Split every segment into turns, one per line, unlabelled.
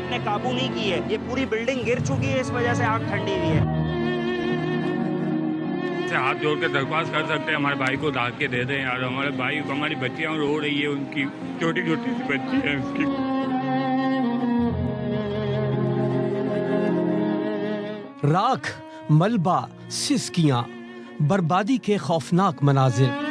आपने काबू नहीं की है। ये पूरी बिल्डिंग गिर चुकी है, इस वजह से आग ठंडी हुई है।
हाथ जोड़ के दरख्वास्त कर सकते हैं, हमारे भाई को ला के दे दें यार। हमारे भाई, हमारी बच्चियां रो रही है, उनकी छोटी छोटी सी बच्ची है उसकी।
राख, मलबा, सिसकियां, बर्बादी के खौफनाक मनाजिर।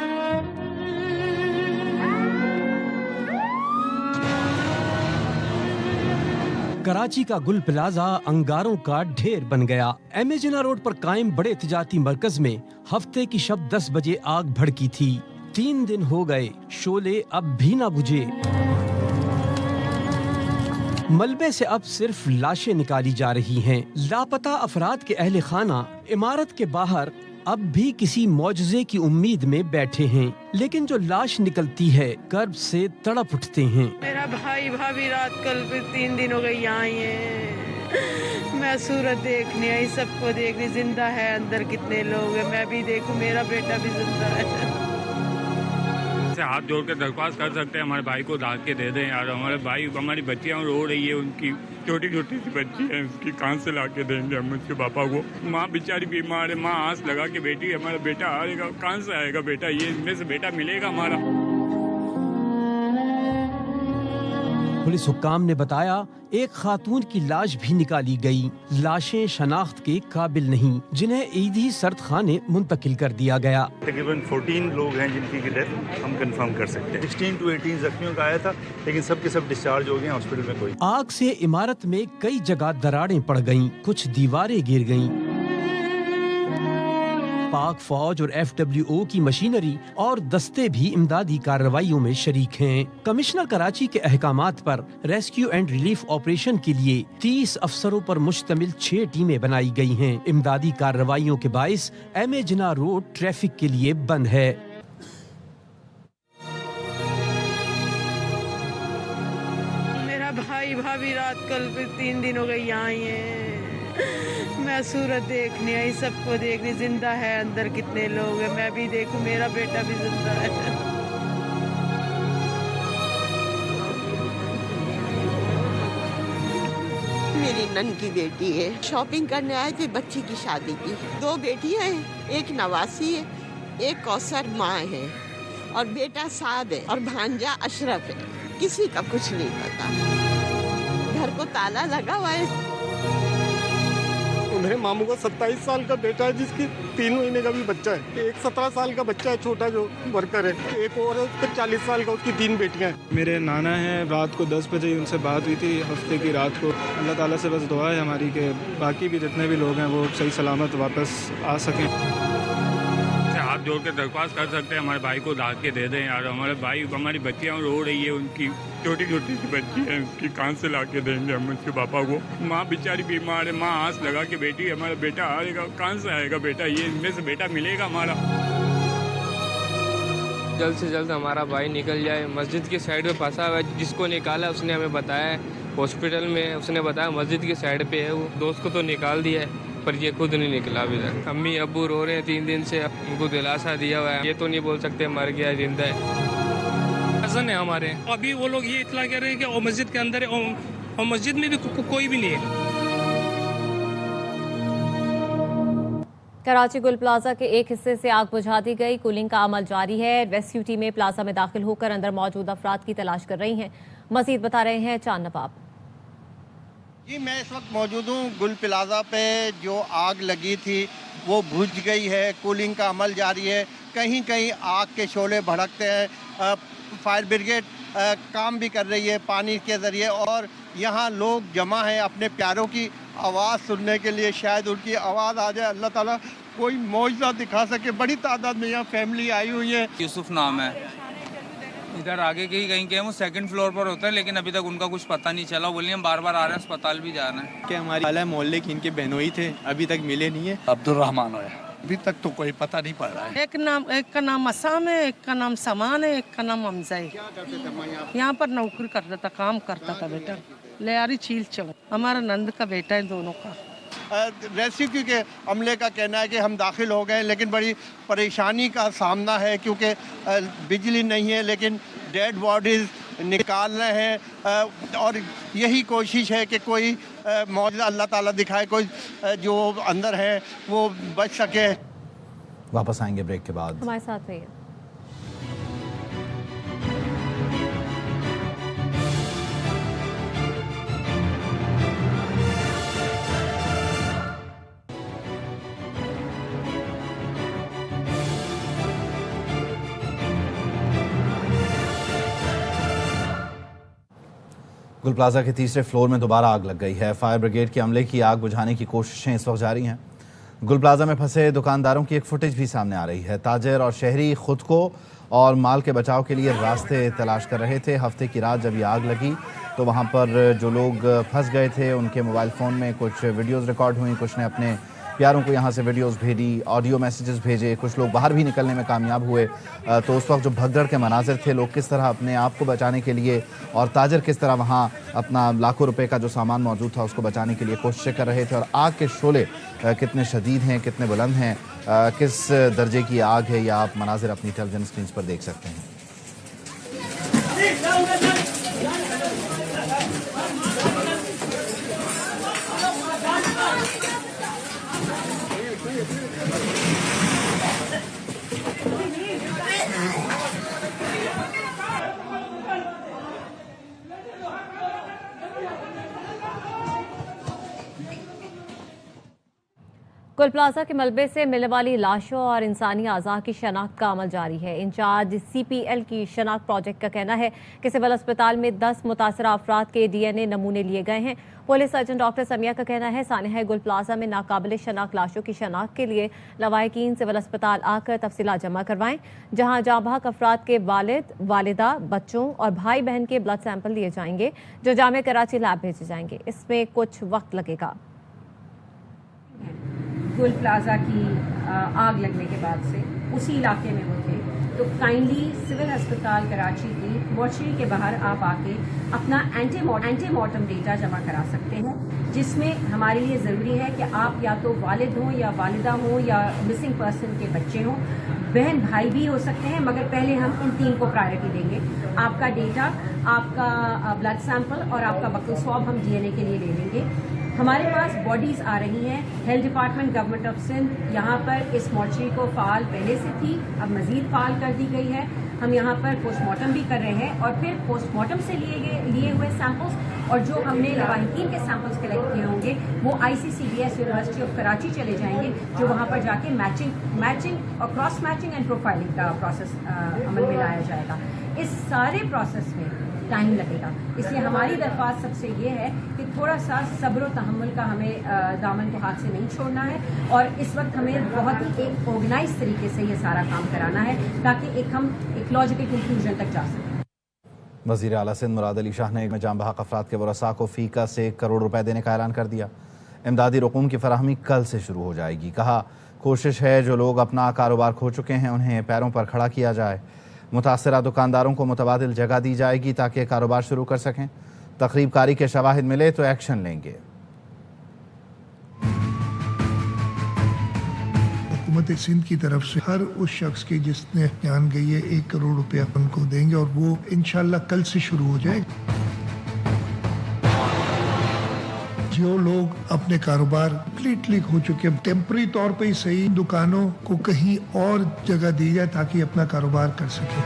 कराची का गुल प्लाजा अंगारों का ढेर बन गया। एमेजिना रोड पर कायम बड़े तिजारती मरकज में हफ्ते की शब 10 बजे आग भड़की थी। 3 दिन हो गए, शोले अब भी ना बुझे। मलबे से अब सिर्फ लाशें निकाली जा रही हैं। लापता अफराद के अहले खाना इमारत के बाहर अब भी किसी मौजज़े की उम्मीद में बैठे हैं, लेकिन जो लाश निकलती है कर्ब से तड़प उठते हैं।
मेरा भाई भाभी रात कल 3 दिन हो गए यहाँ ही है। मैं सूरत देखने आई, सबको देखने, जिंदा है अंदर कितने लोग हैं, मैं भी देखूं, मेरा बेटा भी जिंदा है।
हाथ जोड़ के दरख्वास्त कर सकते हैं, हमारे भाई को ला के दे दें यार। हमारे भाई, हमारी बच्चियां रो रही है, उनकी छोटी छोटी सी बच्ची है उसकी, कहाँ से ला के देंगे हम उसके पापा को। माँ बेचारी बीमार है, माँ आस लगा के बैठी है, हमारा बेटा आएगा, कहाँ से आएगा बेटा, ये इनमें से बेटा मिलेगा हमारा।
पुलिस हुक्काम ने बताया एक खातून की लाश भी निकाली गई। लाशें शनाख्त के काबिल नहीं, जिन्हें ईदी सर्द खाने मुंतकिल कर दिया गया।
तकरीबन 14 लोग हैं जिनकी डेथ हम कंफर्म कर सकते हैं। 16 to 18 जख्मियों का आया था, लेकिन सब के सब डिस्चार्ज हो गए हॉस्पिटल में। कोई
आग से इमारत में कई जगह दरारें पड़ गईं, कुछ दीवारें गिर गईं। पाक फौज और FWO की मशीनरी और दस्ते भी इमदादी कार्रवाइयों में शरीक हैं। कमिश्नर कराची के अहकामात पर रेस्क्यू एंड रिलीफ ऑपरेशन के लिए 30 अफसरों पर मुश्तमिल 6 टीमें बनाई गई हैं। इमदादी कार्रवाइयों के बाइस एमेजिना रोड ट्रैफिक के लिए बंद है।
मेरा भाई भाभी रात कल 3 दिन हो गए यहाँ ही है। मैं सूरत देखने आई, सबको देखने, जिंदा है अंदर कितने लोग हैं, मैं भी देखूं, मेरा बेटा भी जिंदा है।
मेरी नन की बेटी है, शॉपिंग करने आए थे बच्ची की शादी की। 2 बेटियां हैं, एक नवासी है, एक कौसर माँ है, और बेटा साद है, और भांजा अशरफ है। किसी का कुछ नहीं पता। घर को ताला लगा हुआ है।
मेरे मामू का 27 साल का बेटा है, जिसकी 3 महीने का भी बच्चा है। एक 17 साल का बच्चा है छोटा, जो वर्कर है। एक और है, उसका 40 साल का, उसकी 3 बेटियां हैं।
मेरे नाना हैं, रात को 10 बजे उनसे बात हुई थी, हफ्ते की रात को। अल्लाह ताला से बस दुआ है हमारी कि बाकी भी जितने भी लोग हैं वो सही सलामत वापस आ सकें।
हाथ जोड़ के दरख्वास्त कर सकते हैं, हमारे भाई को ला के दे दें यार। हमारे भाई, हमारी बच्चियां रो रही है, उनकी छोटी छोटी सी बच्ची है उसकी, कहाँ से ला के देंगे हम उसके पापा को। माँ बेचारी बीमार है, माँ आस लगा के बैठी है, हमारा बेटा आएगा, कहाँ से आएगा बेटा, ये इनमें से बेटा मिलेगा हमारा।
जल्द से जल्द हमारा भाई निकल जाए। मस्जिद की साइड में फंसा हुआ है, जिसको निकाला उसने हमें बताया हॉस्पिटल में, उसने बताया मस्जिद की साइड पे है। वो दोस्त को तो निकाल दिया है, पर ये खुद नहीं निकला अभी तक। अम्मी अब्बू रो रहे हैं 3 दिन से, उनको दिलासा दिया हुआ है। ये तो नहीं बोल सकते मर गया जिंदा है।
कज़न है हमारे, अभी वो लोग ये इतला कह रहे हैं कि वो मस्जिद के अंदर है, और मस्जिद में भी कोई भी नहीं है।
कराची गुल प्लाजा के एक हिस्से से आग बुझा दी गई। कूलिंग का अमल जारी है। रेस्क्यू टीमें प्लाजा में दाखिल होकर अंदर मौजूद अफराद की तलाश कर रही हैं। मजीद बता रहे हैं चांद नवाब।
जी, मैं इस वक्त मौजूद हूँ गुल प्लाजा पे। जो आग लगी थी वो बुझ गई है। कूलिंग का अमल जारी है। कहीं कहीं आग के शोले भड़कते हैं। फायर ब्रिगेड काम भी कर रही है पानी के ज़रिए, और यहाँ लोग जमा हैं अपने प्यारों की आवाज़ सुनने के लिए। शायद उनकी आवाज़ आ जाए, अल्लाह ताला कोई मौजज़ा दिखा सके। बड़ी तादाद में यहाँ फैमिली आई हुई है।
यूसुफ नाम है, इधर आगे कहीं के वो 2nd फ्लोर पर होता है, लेकिन अभी तक उनका कुछ पता नहीं चला। बोलिए हम बार बार आ रहे हैं, अस्पताल भी जा रहे हैं।
कि हमारे मोहल्ले की इनके बहनोई थे, अभी तक मिले नहीं है।
अब्दुर्रहमान है, अभी तक तो कोई पता नहीं पड़ रहा है।
एक का नाम असाम है, एक का नाम समान है, एक का नाम हमजा है। यहाँ पर नौकरी करता था, काम करता था बेटा, लियारी चील चढ़। हमारा नंद का बेटा है दोनों का।
रेस्क्यू के अमले का कहना है कि हम दाखिल हो गए, लेकिन बड़ी परेशानी का सामना है क्योंकि बिजली नहीं है, लेकिन डेड बॉडीज़ निकाल रहे हैं और यही कोशिश है कि कोई मौजूदा अल्लाह ताला दिखाए, कोई जो अंदर है वो बच सके।
वापस आएंगे ब्रेक के बाद।
हमारे साथ रहिए।
गुल प्लाजा के तीसरे फ्लोर में दोबारा आग लग गई है। फायर ब्रिगेड के अमले की आग बुझाने की कोशिशें इस वक्त जारी हैं। गुल प्लाजा में फंसे दुकानदारों की एक फुटेज भी सामने आ रही है। ताजर और शहरी खुद को और माल के बचाव के लिए रास्ते तलाश कर रहे थे। हफ्ते की रात जब ये आग लगी तो वहाँ पर जो लोग फंस गए थे उनके मोबाइल फ़ोन में कुछ वीडियोज़ रिकॉर्ड हुई, कुछ ने अपने प्यारों को यहाँ से वीडियोस भेजी, ऑडियो मैसेजेस भेजे, कुछ लोग बाहर भी निकलने में कामयाब हुए। तो उस वक्त जो भगदड़ के मनाजिर थे, लोग किस तरह अपने आप को बचाने के लिए और ताजर किस तरह वहाँ अपना लाखों रुपए का जो सामान मौजूद था उसको बचाने के लिए कोशिशें कर रहे थे। और आग के शोले कितने शदीद हैं, कितने बुलंद हैं, किस दर्जे की आग है, या आप मनाजिर अपनी टेलीविजन स्क्रीन पर देख सकते हैं।
गुल प्लाजा के मलबे से मिलने वाली लाशों और इंसानी अज़ा की शनाख्त का अमल जारी है। इंचार्ज CPL की शनाख्त प्रोजेक्ट का कहना है कि सिविल अस्पताल में 10 मुतासरा अफराद के DNA नमूने लिए गए हैं। पुलिस सर्जन डॉक्टर समिया का कहना है सानिया गुल प्लाजा में नाकाबिल शनाख्त लाशों की शनाख्त के लिए लवाहिकीन सिविल अस्पताल आकर तफसीलात जमा करवाएं, जहां जाँबाहक अफराद के वालिद, वालिदा, बच्चों और भाई बहन के ब्लड सैंपल लिए जाएंगे जो जामे कराची लैब भेजे जाएंगे। इसमें कुछ वक्त लगेगा।
गुल प्लाजा की आग लगने के बाद से उसी इलाके में वो थे, तो काइंडली सिविल अस्पताल कराची की मॉर्चरी के बाहर आप आके अपना एंटीमॉर्टम डेटा जमा करा सकते हैं, जिसमें हमारे लिए ज़रूरी है कि आप या तो वालिद हों या वालिदा हों या मिसिंग पर्सन के बच्चे हों, बहन भाई भी हो सकते हैं, मगर पहले हम इन 3 को प्रायोरिटी देंगे। आपका डेटा, आपका ब्लड सैंपल और आपका बकल स्वैब हम DNA के लिए ले लेंगे। हमारे पास बॉडीज आ रही हैं। Health department government of Sindh यहाँ पर इस मॉर्चरी को फ़ाल पहले से थी, अब मज़ीद फ़ाल कर दी गई है। हम यहाँ पर पोस्टमार्टम भी कर रहे हैं और फिर पोस्टमार्टम से लिए हुए सैंपल्स और जो हमने लवाहिकीन के सैंपल्स कलेक्ट किए होंगे वो ICCDS यूनिवर्सिटी ऑफ कराची चले जाएंगे, जो वहाँ पर जाके मैचिंग और क्रॉस मैचिंग एंड प्रोफाइलिंग का प्रोसेस अमल में लाया जाएगा। इस सारे प्रोसेस में टाइम लगेगा, इसलिए हमारी दरख्वास्त सबसे ये है कि थोड़ा सा सब्र और तहम्मुल का हमें दामन को हाथ से नहीं छोड़ना है और इस वक्त हमें बहुत ही एक ऑर्गेनाइज तरीके से ये सारा काम कराना है ताकि हम एक लॉजिकल कंक्लूजन तक जा सकें।
वज़ीर आला सिंध मुराद अली शाह ने जाँबाहक अफराद के वरसा को फ़ीका से 1 करोड़ रुपए देने का ऐलान कर दिया। इमदादी रकूम की फराहमी कल से शुरू हो जाएगी। कहा कोशिश है जो लोग अपना कारोबार खो चुके हैं उन्हें पैरों पर खड़ा किया जाए। मुतासरा दुकानदारों को मुतबादिल जगह दी जाएगी ताकि कारोबार शुरू कर सकें। तकरीबकारी के शवाहिद मिले तो एक्शन लेंगे।
हुकूमत सिंध की तरफ से हर उस शख्स की जिसने जान गई है 1 करोड़ रुपया उनको देंगे और वो इंशाल्लाह कल से शुरू हो जाएगा। जो लोग अपने कारोबार कंप्लीटली हो चुके हैं, टेम्पररी तौर पे ही सही, दुकानों को कहीं और जगह दी जाए ताकि अपना कारोबार कर सके।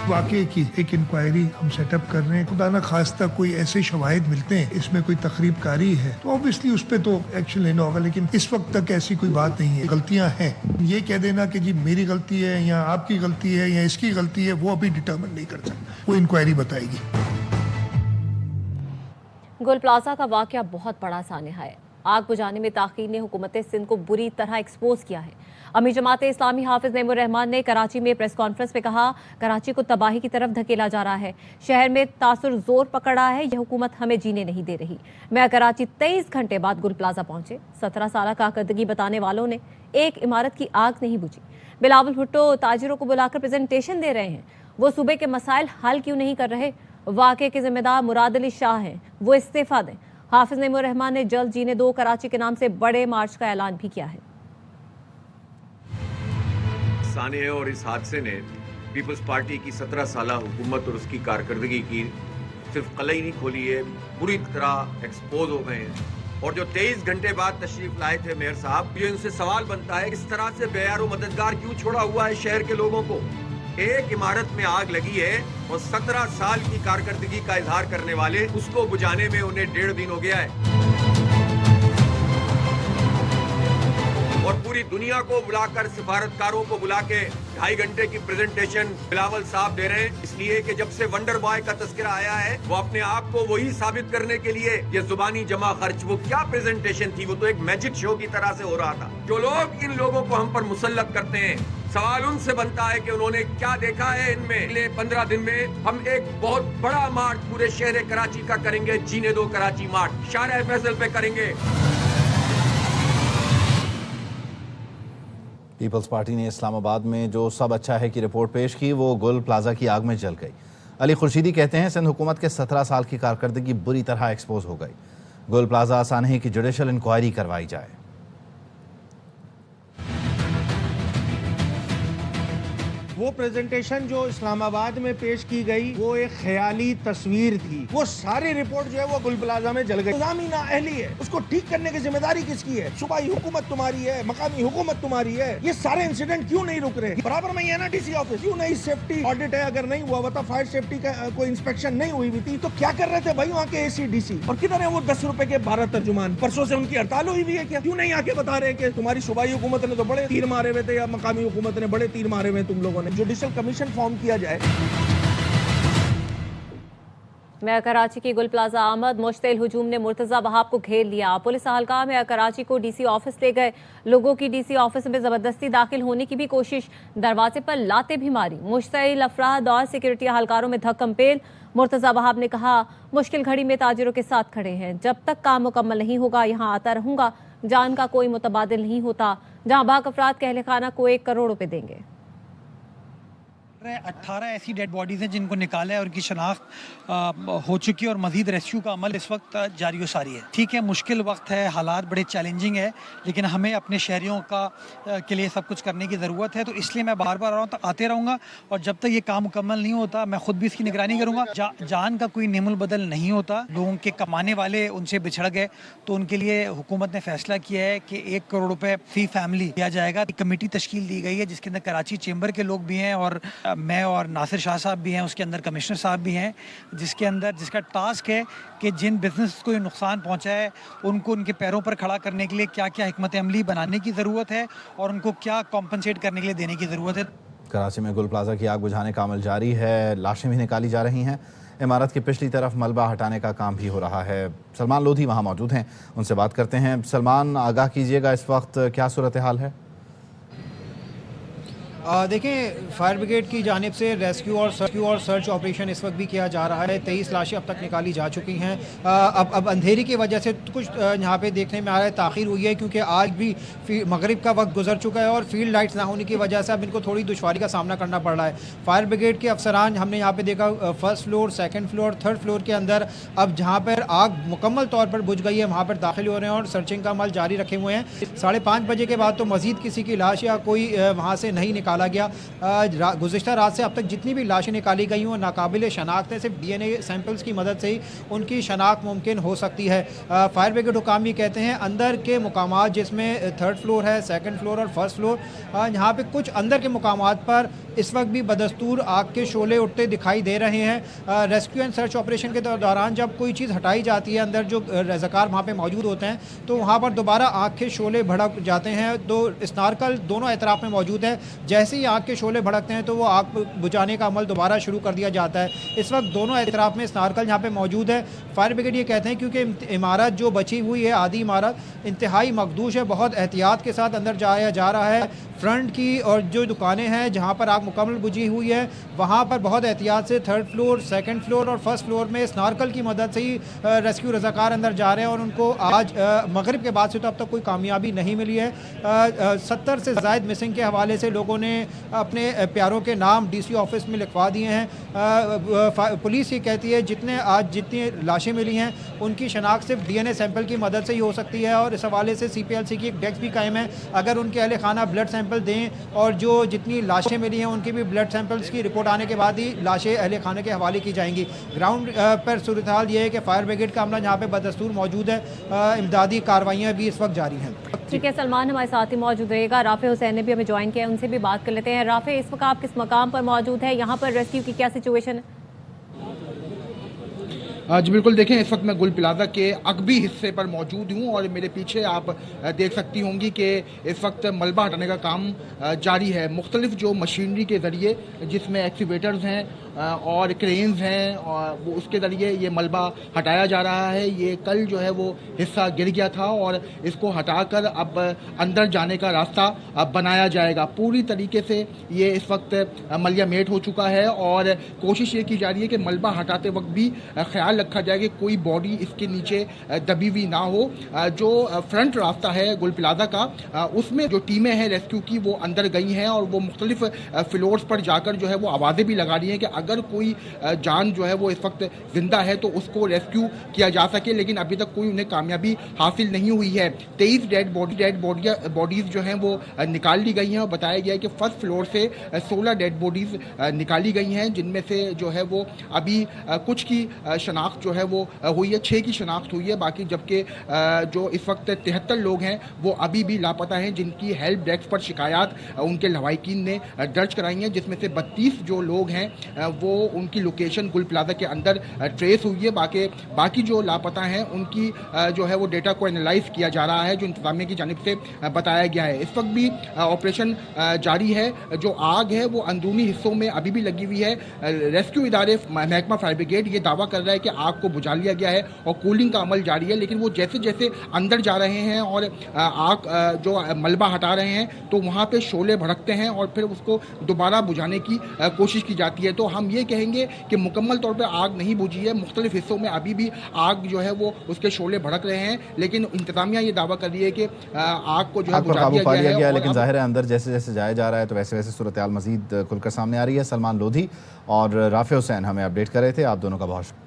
वाकई की एक इंक्वायरी हम सेटअप कर रहे हैं। खुदा ना खास्ता कोई ऐसे शवाहिद मिलते हैं इसमें कोई तकरीबकारी है तो ऑब्वियसली उस पर तो एक्शन लेना होगा, लेकिन इस वक्त तक ऐसी कोई बात नहीं है। गलतियां हैं, ये कह देना कि जी मेरी गलती है या आपकी गलती है या इसकी गलती है, वो अभी डिटर्मिन नहीं कर सकता, वो इंक्वायरी बताएगी।
गुल प्लाजा का वाकया बहुत बड़ा सानिया है। आग बुझाने में ताखीर ने हुकूमत सिंध को बुरी तरह एक्सपोज किया है। अमीर जमात इस्लामी हाफिज नईमुर रहमान ने कराची में प्रेस कॉन्फ्रेंस में कहा कराची को तबाही की तरफ धकेला जा रहा है, शहर में तासुर जोर पकड़ा है, यह हुकूमत हमें जीने नहीं दे रही। मैं कराची 23 घंटे बाद गुल प्लाजा पहुंचे। 17 साल कारकर्दगी बताने वालों ने एक इमारत की आग नहीं बुझी। बिलावल भुट्टो ताजिरों को बुलाकर प्रेजेंटेशन दे रहे हैं, वो सूबे के मसाइल हल क्यों नहीं कर रहे? वाक़े के जिम्मेदार मुराद अली शाह हैं, वो इस्तीफा दें। हाफिज नईमुर रहमान ने जल्द जीने दो कराची के नाम से बड़े मार्च का ऐलान भी किया है।
सानिया और इस हादसे ने पीपल्स पार्टी की 17 साल हुकूमत और उसकी कारकर्दगी की सिर्फ कलई नहीं खोली है, बुरी तरह एक्सपोज हो गए हैं। और जो 23 घंटे बाद तशरीफ लाए थे मेयर साहब, ये उनसे सवाल बनता है किस तरह से बेयारो मददगार क्यों छोड़ा हुआ है शहर के लोगों को। एक इमारत में आग लगी है और 17 साल की कारकर्दगी का इजहार करने वाले, उसको बुझाने में उन्हें 1.5 दिन हो गया है। और पूरी दुनिया को बुलाकर, सिफारतकारों को बुला के 2.5 घंटे की प्रेजेंटेशन बिलावल साहब दे रहे हैं, इसलिए कि जब से वंडर बॉय का तस्करा आया है वो अपने आप को वही साबित करने के लिए ये जुबानी जमा खर्च, वो क्या प्रेजेंटेशन थी, वो तो एक मैजिक शो की तरह से हो रहा था। जो लोग इन लोगों को हम पर मुसल्लत करते हैं, सवाल उनसे बनता है कि उन्होंने क्या देखा है इनमें। अगले 15 दिन में हम एक बहुत बड़ा मार्च पूरे शहर कराची का करेंगे, जीने दो कराची मार्च, शाहर फैसल पे करेंगे।
पीपल्स पार्टी ने इस्लामाबाद में जो सब अच्छा है की रिपोर्ट पेश की, वो गुल प्लाजा की आग में जल गई। अली खुर्शीदी कहते हैं सिंध हुकूमत के 17 साल की कारकर्दगी बुरी तरह एक्सपोज हो गई। गुल प्लाजा सानही की जुडिशल इंक्वायरी करवाई जाए।
वो प्रेजेंटेशन जो इस्लामाबाद में पेश की गई वो एक ख्याली तस्वीर थी। वो सारी रिपोर्ट जो है वो गुल प्लाजा में जल गई। निज़ामी नाअहली है, उसको ठीक करने की जिम्मेदारी किसकी है? सूबाई हुकूमत तुम्हारी है, मकामी हुकूमत तुम्हारी है। ये सारे इंसिडेंट क्यों नहीं रुक रहे? बराबर में है ना डीसी ऑफिस, क्यों नहीं सेफ्टी ऑडिट है? अगर नहीं हुआ था, फायर सेफ्टी का कोई इंस्पेक्शन नहीं हुई थी, तो क्या कर रहे थे भाई वहाँ के ACDC? और किधर है वो 10 रुपए के 12 तर्जुमान? परसों से उनकी हड़ताल हुई भी है क्या? क्यों नहीं आके बता रहे कि तुम्हारी सूबाई हुकूमत ने तो बड़े तीर मारे हुए थे या मकामी हुकूमत ने बड़े तीर मारे हुए तुम लोगों ने? जुडिशल कमीशन फॉर्म किया जाए।
मेयर कराची की गुल प्लाजा आमद मुश्तिल हुजूम ने मुर्तजा वहाब को घेर लिया। पुलिस अहलकार मेयर कराची को DC ऑफिस ले गए। लोगों की DC ऑफिस में जबरदस्ती दाखिल होने की भी कोशिश, दरवाजे पर लाते भी मारी। मुश्तिल अफराद और सिक्योरिटी अहलकारों में धक्कम पेल। मुर्तजा वहाब ने कहा मुश्किल घड़ी में ताजिरों के साथ खड़े हैं, जब तक काम मुकम्मल नहीं होगा यहाँ आता रहूंगा। जान का कोई मुतबादिल नहीं होता। जहाँ बाग अफराद के अहले खाना को 1 करोड़ रुपए देंगे।
18 ऐसी डेड बॉडीज़ हैं जिनको निकाला है और उनकी शनाख्त हो चुकी है और मजीद रेस्क्यू का अमल इस वक्त जारी व सारी है। ठीक है, मुश्किल वक्त है, हालात बड़े चैलेंजिंग है, लेकिन हमें अपने शहरियों के लिए सब कुछ करने की ज़रूरत है। तो इसलिए मैं बार बार आ रहा हूँ, तो आते रहूँगा और जब तक ये काम मुकम्मल नहीं होता मैं खुद भी इसकी निगरानी करूँगा। जान का कोई नेमुल बदल नहीं होता। लोगों के कमाने वाले उनसे बिछड़ गए, तो उनके लिए हुकूमत ने फैसला किया है कि 1 करोड़ रुपये फी फैमिली दिया जाएगा। एक कमेटी तश्कील दी गई है जिसके अंदर कराची चेंबर के लोग भी हैं और मैं और नासिर शाह साहब भी हैं, उसके अंदर कमिश्नर साहब भी हैं, जिसका टास्क है कि जिन बिजनेस को ये नुकसान पहुंचा है उनको उनके पैरों पर खड़ा करने के लिए क्या क्या हिकमत अमली बनाने की ज़रूरत है और उनको क्या कॉम्पनसेट करने के लिए देने की ज़रूरत है।
कराची में गुल प्लाजा की आग बुझाने का अमल जारी है, लाशें भी निकाली जा रही हैं। इमारत की पिछली तरफ मलबा हटाने का काम भी हो रहा है। सलमान लोधी वहाँ मौजूद हैं, उनसे बात करते हैं। सलमान, आगाह कीजिएगा, इस वक्त क्या सूरत हाल है?
देखें, फायर ब्रिगेड की जानिब से रेस्क्यू और सर्च ऑपरेशन इस वक्त भी किया जा रहा है। 23 लाशें अब तक निकाली जा चुकी हैं। अब अंधेरी की वजह से कुछ यहाँ पे देखने में आ रहा है ताख़ीर हुई है, क्योंकि आज भी मगरिब का वक्त गुजर चुका है और फील्ड लाइट्स ना होने की वजह से अब इनको थोड़ी दुश्वारी का सामना करना पड़ रहा है। फायर ब्रिगेड के अफसरान हमने यहाँ पर देखा, 1st floor, 2nd floor, 3rd floor के अंदर अब जहाँ पर आग मुकम्मल तौर पर बुझ गई है वहाँ पर दाखिल हो रहे हैं और सर्चिंग का अमल जारी रखे हुए हैं। 5:30 बजे के बाद तो मज़ीद किसी की लाश या कोई वहाँ से नहीं निकाला गया। गुज़िश्ता रात से अब तक जितनी भी लाशें निकाली गई हैं नाकाबिल शनाख्त है, सिर्फ DNA सैंपल्स की मदद से ही उनकी शनाख्त मुमकिन हो सकती है। फायर ब्रिगेड हुकाम भी कहते हैं अंदर के मुकामात जिसमें 3rd फ्लोर है, 2nd फ्लोर और 1st फ्लोर, यहाँ पे कुछ अंदर के मुकामात पर इस वक्त भी बदस्तूर आग के शोले उठते दिखाई दे रहे हैं। रेस्क्यू एंड सर्च ऑपरेशन के दौरान जब कोई चीज़ हटाई जाती है, अंदर जो रज़ाकार वहाँ पे मौजूद होते हैं, तो वहाँ पर दोबारा आग के शोले भड़क जाते हैं। तो स्नारकल दोनों एतराफ़ में मौजूद है। जैसे ही आग के शोले भड़कते हैं तो वो आग बुझाने का अमल दोबारा शुरू कर दिया जाता है। इस वक्त दोनों एतराफ़ में स्नारकल यहाँ पर मौजूद है। फायर ब्रिगेड ये कहते हैं क्योंकि इमारत जो बची हुई है, आधी इमारत इंतहाई मखदूश है, बहुत एहतियात के साथ अंदर जाया जा रहा है। फ्रंट की और जो दुकानें हैं जहाँ पर आग मुकम्मल बुझी हुई है वहाँ पर बहुत एहतियात से 3rd फ्लोर, 2nd फ्लोर और 1st फ्लोर में स्नारकल की मदद से ही रेस्क्यू रज़ाकार अंदर जा रहे हैं और उनको आज मगरिब के बाद से तो अब तक कोई कामयाबी नहीं मिली है। 70 से ज़ायद मिसिंग के हवाले से लोगों ने अपने प्यारों के नाम DC ऑफिस में लिखवा दिए हैं। पुलिस ये कहती है जितनी लाशें मिली हैं उनकी शनाख्त सिर्फ DNA सैंपल की मदद से ही हो सकती है और इस हवाले से CPLC की एक डेस्क भी कायम है। अगर उनके अहले खाना ब्लड सैंपल दें और जो जितनी लाशें मिली हैं उनकी भी ब्लड सैंपल्स की रिपोर्ट आने के बाद ही लाशें अहले खाने के हवाले की जाएंगी। ग्राउंड पर सूरत हाल ये है कि फायर ब्रिगेड का अमला यहाँ पे बदस्तूर मौजूद है, इमदादी कार्रवाइयाँ भी इस वक्त जारी हैं।
ठीक है, सलमान हमारे साथ ही मौजूद रहेगा। राफे हुसैन ने भी हमें ज्वाइन किया है, उनसे भी बात कर लेते हैं। राफे, इस वक्त आप किस मकाम पर मौजूद है, यहाँ पर रेस्क्यू की क्या सिचुएशन है?
जी बिल्कुल, देखें इस वक्त मैं गुल प्लाजा के अगबी हिस्से पर मौजूद हूँ और मेरे पीछे आप देख सकती होंगी कि इस वक्त मलबा हटाने का काम जारी है। मुख्तलिफ जो मशीनरी के ज़रिए, जिसमें एक्सीवेटर्स हैं और क्रेन्स हैं, और वो उसके ज़रिए ये मलबा हटाया जा रहा है। ये कल जो है वो हिस्सा गिर गया था और इसको हटाकर अब अंदर जाने का रास्ता अब बनाया जाएगा। पूरी तरीके से ये इस वक्त मलिया मेट हो चुका है और कोशिश ये की जा रही है कि मलबा हटाते वक्त भी ख्याल रखा जाए कि कोई बॉडी इसके नीचे दबी हुई ना हो। जो फ्रंट रास्ता है गुल प्लाजा का, उसमें जो टीमें हैं रेस्क्यू की वो अंदर गई हैं और वो मुख्तलिफ फ्लोर्स पर जाकर जो है वो आवाज़ें भी लगा रही हैं कि अगर कोई जान जो है वो इस वक्त जिंदा है तो उसको रेस्क्यू किया जा सके, लेकिन अभी तक कोई उन्हें कामयाबी हासिल नहीं हुई है। 23 डेड बॉडीज़ जो हैं वो निकाल ली गई हैं और बताया गया है कि फर्स्ट फ्लोर से 16 डेड बॉडीज़ निकाली गई हैं, जिनमें से जो है वो अभी कुछ की शनाख्त जो है वो हुई है, 6 की शनाख्त हुई है। बाकी जबकि जो इस वक्त 73 लोग हैं वो अभी भी लापता हैं, जिनकी हेल्प डेस्क पर शिकायत उनके लवाहिकीन ने दर्ज कराई हैं, जिसमें से 32 जो लोग हैं वो उनकी लोकेशन गुल प्लाजा के अंदर ट्रेस हुई है। बाकी जो लापता हैं उनकी जो है वो डेटा को एनालाइज किया जा रहा है, जो इंतजामिया की जानिब से बताया गया है। इस वक्त भी ऑपरेशन जारी है। जो आग है वो अंदरूनी हिस्सों में अभी भी लगी हुई है। रेस्क्यू इदारे महकमा फायर ब्रिगेड ये दावा कर रहा है कि आग को बुझा लिया गया है और कूलिंग का अमल जारी है, लेकिन वो जैसे जैसे अंदर जा रहे हैं और आग जो मलबा हटा रहे हैं तो वहाँ पे शोले भड़कते हैं और फिर उसको दोबारा बुझाने की कोशिश की जाती है। तो हम ये कहेंगे कि मुकम्मल तौर पे आग नहीं बुझी है, मुख्तलिफ हिस्सों में अभी भी आग जो है वो उसके शोले भड़क रहे हैं, लेकिन इंतजामिया ये दावा कर रही है कि आग को जो है बुझा दिया गया है।
लेकिन जाहिर है अंदर जैसे जैसे जाया जा रहा है तो वैसे वैसे सूरत हाल मजीद खुलकर सामने आ रही है। सलमान लोधी और राफे हुसैन हमें अपडेट कर रहे थे, आप दोनों का बहुत शुक्रिया।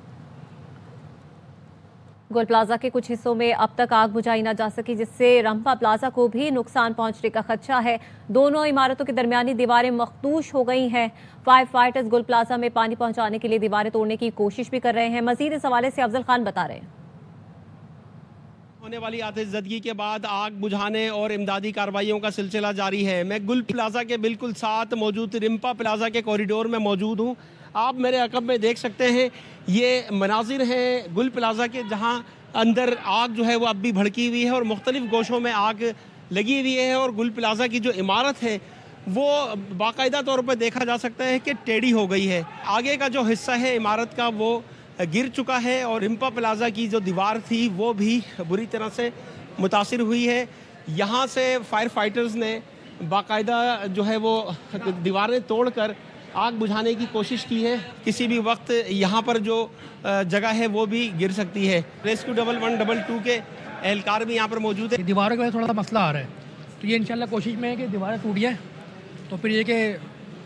गोल प्लाजा के कुछ हिस्सों में अब तक आग बुझाई ना जा सकी, जिससे रंपा प्लाजा को भी नुकसान पहुंचने का खदशा है। दोनों इमारतों की दरमियानी दीवारें मखदूश हो गई हैं। फायर फाइटर्स गुल प्लाजा में पानी पहुंचाने के लिए दीवारें तोड़ने की कोशिश भी कर रहे हैं। मजीद इस हवाले से अफजल खान बता रहे हैं।
होने वाली आतिशज़दगी के बाद आग बुझाने और इमदादी कार्रवाइयों का सिलसिला जारी है। मैं गुल प्लाजा के बिल्कुल साथ मौजूद रिम्पा प्लाजा के कॉरिडोर में मौजूद हूँ। आप मेरे अकब में देख सकते हैं ये मनाजिर हैं गुल प्लाजा के, जहाँ अंदर आग जो है वो अब भी भड़की हुई है और मुख्तलिफ गोशों में आग लगी हुई है और गुल प्लाजा की जो इमारत है वो बाकायदा तौर पर देखा जा सकता है कि टेढ़ी हो गई है। आगे का जो हिस्सा है इमारत का वो गिर चुका है और रिम्पा प्लाजा की जो दीवार थी वो भी बुरी तरह से मुतासिर हुई है। यहाँ से फायर फाइटर्स ने बाकायदा जो है वो दीवारें तोड़कर आग बुझाने की कोशिश की है। किसी भी वक्त यहाँ पर जो जगह है वो भी गिर सकती है। रेस्क्यू 112 के एहलकार भी यहाँ पर मौजूद है।
दीवारों के वजह थोड़ा सा मसला आ रहा है, तो ये इंशाल्लाह कोशिश में है कि दीवारें टूट जाए तो फिर ये कि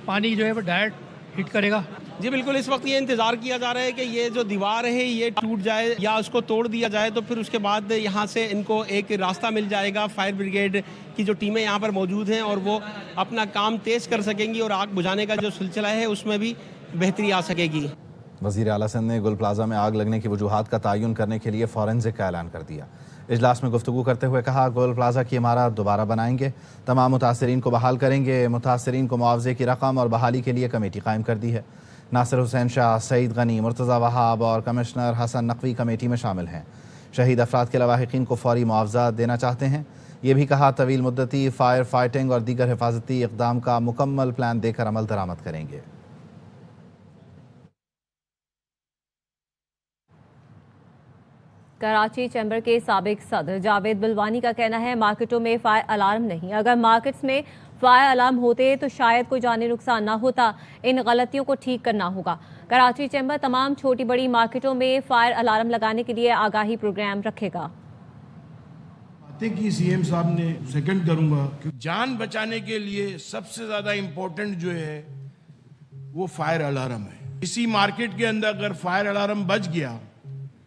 पानी जो है वो डायरेक्ट हिट करेगा।
जी बिल्कुल, इस वक्त ये इंतज़ार किया जा रहा है कि ये जो दीवार है ये टूट जाए या उसको तोड़ दिया जाए, तो फिर उसके बाद यहाँ से इनको एक रास्ता मिल जाएगा। फायर ब्रिगेड की जो टीमें यहाँ पर मौजूद हैं और वो अपना काम तेज़ कर सकेंगी और आग बुझाने का जो सिलसिला है उसमें भी बेहतरी आ सकेगी।
वज़ीर आला सिंध ने गुल प्लाजा में आग लगने की वजूहात का तयन करने के लिए फॉरेंसिक का ऐलान कर दिया। इजलास में गुफ्तगू करते हुए कहा, गुल प्लाजा की इमारत दोबारा बनाएंगे, तमाम मुतासरीन को बहाल करेंगे, मुतासरीन को मुआवजे की रकम और बहाली के लिए कमेटी कायम कर दी है। नासिर हुसैन शाह, सईद गनी, मुर्तज़ा वहाब और कमिश्नर हसन नकवी कमेटी में शामिल हैं। शहीद अफराद के लवाहिकीन को फौरी मुआवजा देना चाहते हैं। ये भी कहा, तवील मुद्दती फायर फाइटिंग और दीगर हिफाजती इक़दाम का मुकम्मल प्लान देकर अमल दरामद करेंगे।
कराची चैम्बर के साबिक सदर जावेद बिलवानी का कहना है, मार्केटों में फायर अलार्म नहीं, अगर मार्केट्स में फायर अलार्म होते तो शायद कोई जानी नुकसान ना होता। इन गलतियों को ठीक करना होगा। कराची चैम्बर तमाम छोटी बड़ी मार्केटों में फायर अलार्म लगाने के लिए आगाही प्रोग्राम रखेगा।
बातें की सीएम साहब ने, सेकंड करूंगा, जान बचाने के लिए सबसे ज्यादा इंपॉर्टेंट जो है वो फायर अलार्म है। इसी मार्केट के अंदर अगर फायर अलार्म बज गया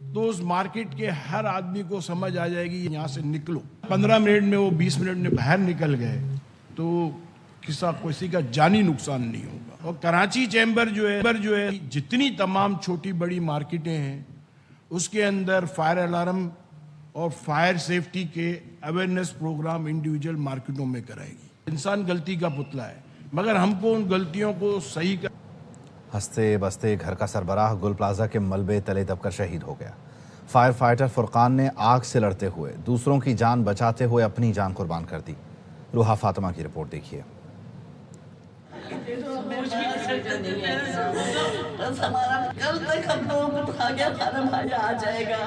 तो उस मार्केट के हर आदमी को समझ आ जाएगी यहाँ से निकलो। 15 मिनट में वो 20 मिनट में बाहर निकल गए तो किसी का जानी नुकसान नहीं होगा। और कराची चैम्बर जो है जितनी तमाम छोटी बड़ी मार्केटें हैं उसके अंदर फायर अलार्म और फायर सेफ्टी के अवेयरनेस प्रोग्राम इंडिविजुअल मार्केटों में कराएगी। इंसान गलती का पुतला है, मगर हमको उन गलतियों को सही कर।
हंसते बसते घर का सरबराह गुल प्लाजा के मलबे तले दबकर शहीद हो गया। फायर फाइटर फुरकान ने आग से लड़ते हुए दूसरों की जान बचाते हुए अपनी जान कुर्बान कर दी। रूहा फातिमा की रिपोर्ट देखिए।
बस हमारा कल तक हम लोगों को कहा गया हमारा भाई आ जाएगा,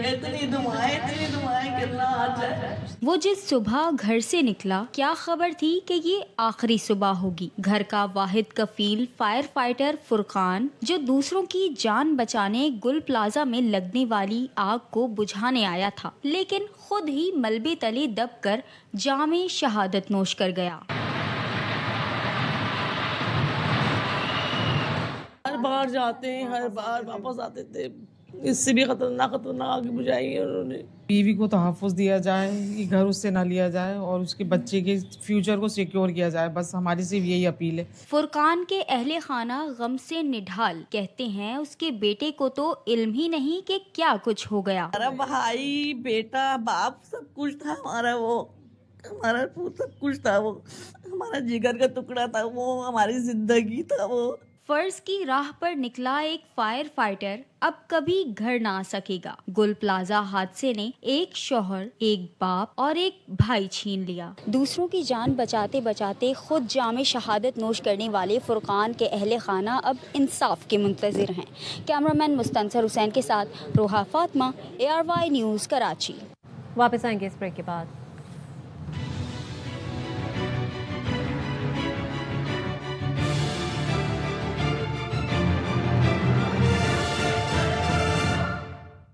इतनी दुआएं करना आ जाए।
वो जिस सुबह घर से निकला, क्या खबर थी कि ये आखिरी सुबह होगी। घर का वाहिद कफील फायर फाइटर फुरकान जो दूसरों की जान बचाने गुल प्लाजा में लगने वाली आग को बुझाने आया था, लेकिन खुद ही मलबे तले दबकर जामे शहादत नोश कर गया।
हर बार जाते हैं, हर बार वापस आते थे, इससे भी खतरनाक आग बुझाई है उन्होंने।
बीवी को तहफ़्फ़ुज़ दिया जाए कि घर उससे ना लिया जाए और उसके बच्चे के फ्यूचर को सिक्योर किया जाए, बस हमारी सिर्फ यही अपील है।
फुरकान के अहले खाना गम से निढाल कहते हैं उसके बेटे को तो इल्म ही नहीं कि क्या कुछ हो गया।
हमारा भाई, बेटा, बाप सब कुछ था हमारा, वो हमारा सब कुछ था, वो हमारा जिगर का टुकड़ा था, वो हमारी जिंदगी था। वो
फर्ज की राह पर निकला एक फायर फाइटर अब कभी घर ना आ सकेगा। गुल प्लाजा हादसे ने एक शौहर, एक बाप और एक भाई छीन लिया। दूसरों की जान बचाते बचाते खुद जामे शहादत नोश करने वाले फुरकान के अहले खाना अब इंसाफ के मुंतजिर हैं। कैमरामैन मुस्तनसर हुसैन के साथ रोहा फातिमा, ARY न्यूज़ कराची।
वापस आएंगे इस ब्रेक के बाद।